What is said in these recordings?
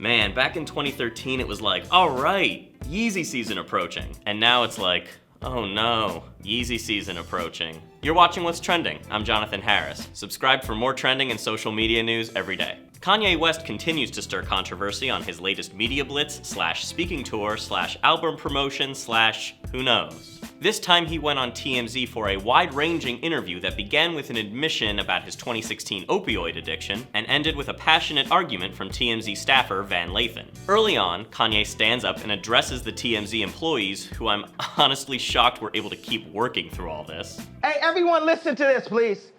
Man, back in 2013 it was like, alright, Yeezy season approaching. And now it's like, oh no, Yeezy season approaching. You're watching What's Trending. I'm Jonathan Harris. Subscribe for more trending and social media news every day. Kanye West continues to stir controversy on his latest media blitz / speaking tour / album promotion / who knows. This time he went on TMZ for a wide-ranging interview that began with an admission about his 2016 opioid addiction and ended with a passionate argument from TMZ staffer Van Lathan. Early on, Kanye stands up and addresses the TMZ employees, who I'm honestly shocked were able to keep working through all this. Hey, everyone listen to this, please.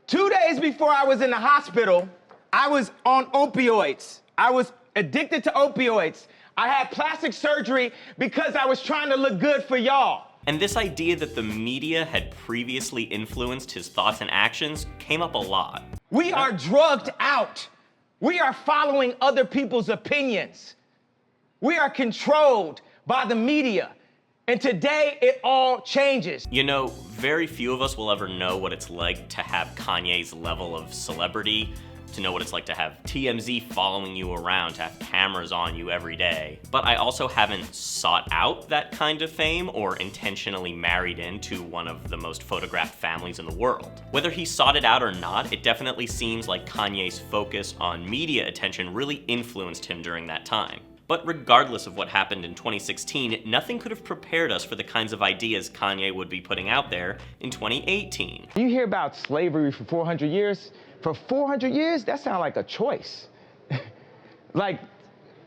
2 days before I was in the hospital, I was on opioids. I was addicted to opioids. I had plastic surgery because I was trying to look good for y'all. And this idea that the media had previously influenced his thoughts and actions came up a lot. We are drugged out. We are following other people's opinions. We are controlled by the media. And today, it all changes. You know, very few of us will ever know what it's like to have Kanye's level of celebrity, to know what it's like to have TMZ following you around, to have cameras on you every day. But I also haven't sought out that kind of fame or intentionally married into one of the most photographed families in the world. Whether he sought it out or not, it definitely seems like Kanye's focus on media attention really influenced him during that time. But regardless of what happened in 2016, nothing could have prepared us for the kinds of ideas Kanye would be putting out there in 2018. You hear about slavery for 400 years? For 400 years, that sounds like a choice. Like,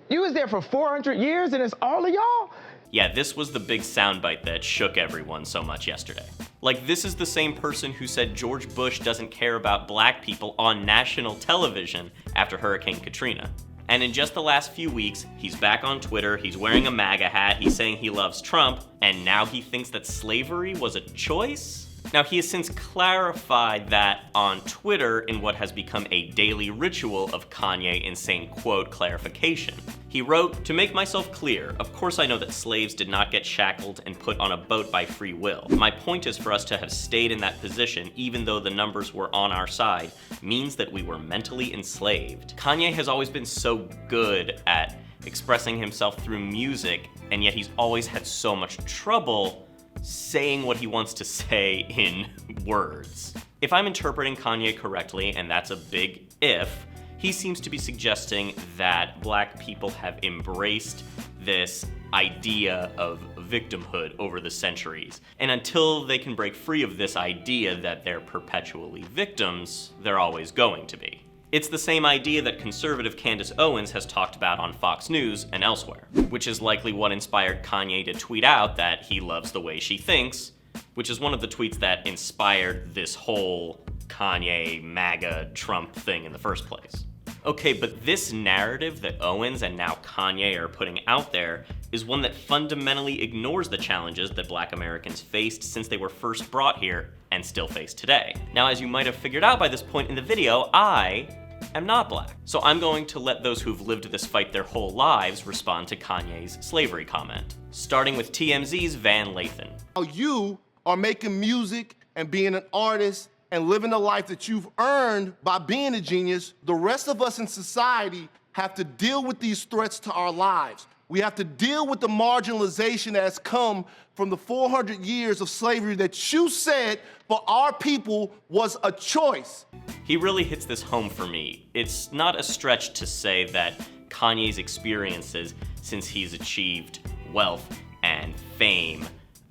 you was there for 400 years and it's all of y'all? Yeah, this was the big soundbite that shook everyone so much yesterday. Like, this is the same person who said George Bush doesn't care about black people on national television after Hurricane Katrina. And in just the last few weeks, he's back on Twitter, he's wearing a MAGA hat, he's saying he loves Trump, and now he thinks that slavery was a choice? Now, he has since clarified that on Twitter in what has become a daily ritual of Kanye insane quote clarification. He wrote, "To make myself clear, of course I know that slaves did not get shackled and put on a boat by free will. My point is for us to have stayed in that position, even though the numbers were on our side, means that we were mentally enslaved." Kanye has always been so good at expressing himself through music, and yet he's always had so much trouble saying what he wants to say in words. If I'm interpreting Kanye correctly, and that's a big if, he seems to be suggesting that black people have embraced this idea of victimhood over the centuries. And until they can break free of this idea that they're perpetually victims, they're always going to be. It's the same idea that conservative Candace Owens has talked about on Fox News and elsewhere, which is likely what inspired Kanye to tweet out that he loves the way she thinks, which is one of the tweets that inspired this whole Kanye, MAGA, Trump thing in the first place. Okay, but this narrative that Owens and now Kanye are putting out there is one that fundamentally ignores the challenges that black Americans faced since they were first brought here and still face today. Now, as you might have figured out by this point in the video, I am not black. So I'm going to let those who've lived this fight their whole lives respond to Kanye's slavery comment. Starting with TMZ's Van Lathan. You are making music and being an artist and living the life that you've earned by being a genius. The rest of us in society have to deal with these threats to our lives. We have to deal with the marginalization that has come from the 400 years of slavery that you said for our people was a choice. He really hits this home for me. It's not a stretch to say that Kanye's experiences since he's achieved wealth and fame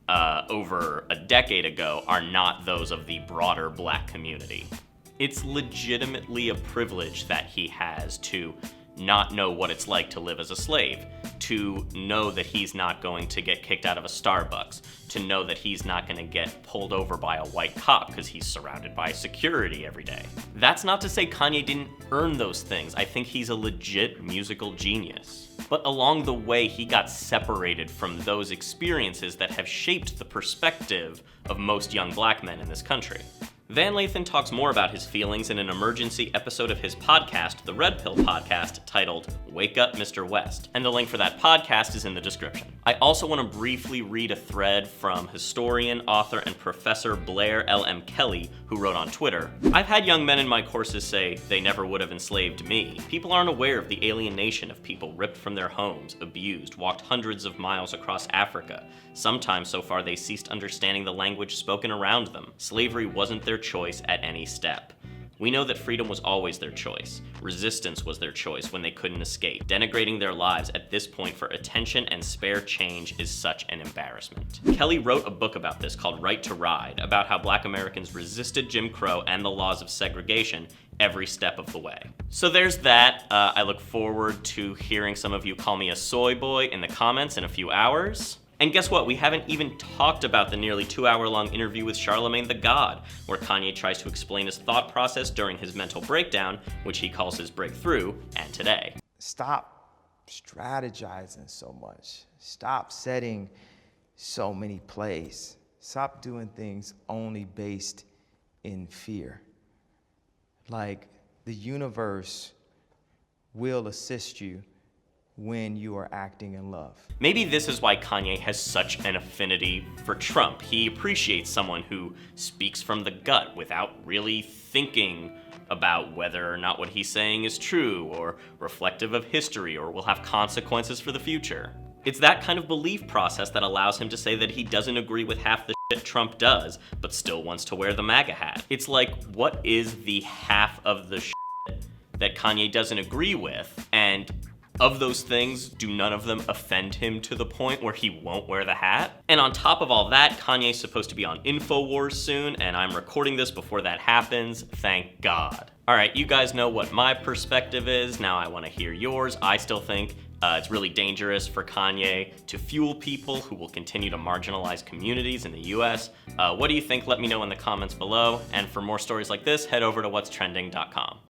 over a decade ago are not those of the broader black community. It's legitimately a privilege that he has to not know what it's like to live as a slave, to know that he's not going to get kicked out of a Starbucks, to know that he's not going to get pulled over by a white cop because he's surrounded by security every day. That's not to say Kanye didn't earn those things. I think he's a legit musical genius. But along the way, he got separated from those experiences that have shaped the perspective of most young black men in this country. Van Lathan talks more about his feelings in an emergency episode of his podcast, the Red Pill Podcast, titled Wake Up, Mr. West, and the link for that podcast is in the description. I also want to briefly read a thread from historian, author, and Professor Blair L.M. Kelly, who wrote on Twitter, "I've had young men in my courses say they never would have enslaved me. People aren't aware of the alienation of people ripped from their homes, abused, walked hundreds of miles across Africa. Sometimes so far they ceased understanding the language spoken around them. Slavery wasn't their choice at any step. We know that freedom was always their choice. Resistance was their choice when they couldn't escape. Denigrating their lives at this point for attention and spare change is such an embarrassment." Kelly wrote a book about this called Right to Ride, about how Black Americans resisted Jim Crow and the laws of segregation every step of the way. So there's that. I look forward to hearing some of you call me a soy boy in the comments in a few hours. And guess what? We haven't even talked about the nearly 2-hour-long interview with Charlemagne the God, where Kanye tries to explain his thought process during his mental breakdown, which he calls his breakthrough, and today. Stop strategizing so much. Stop setting so many plays. Stop doing things only based in fear. Like, the universe will assist you when you are acting in love. Maybe this is why Kanye has such an affinity for Trump. He appreciates someone who speaks from the gut without really thinking about whether or not what he's saying is true or reflective of history or will have consequences for the future. It's that kind of belief process that allows him to say that he doesn't agree with half the shit Trump does, but still wants to wear the MAGA hat. It's like, what is the half of the shit that Kanye doesn't agree with? And of those things, do none of them offend him to the point where he won't wear the hat? And on top of all that, Kanye's supposed to be on InfoWars soon, and I'm recording this before that happens, thank God. All right, you guys know what my perspective is. Now I want to hear yours. I still think it's really dangerous for Kanye to fuel people who will continue to marginalize communities in the US. What do you think? Let me know in the comments below. And for more stories like this, head over to whatstrending.com.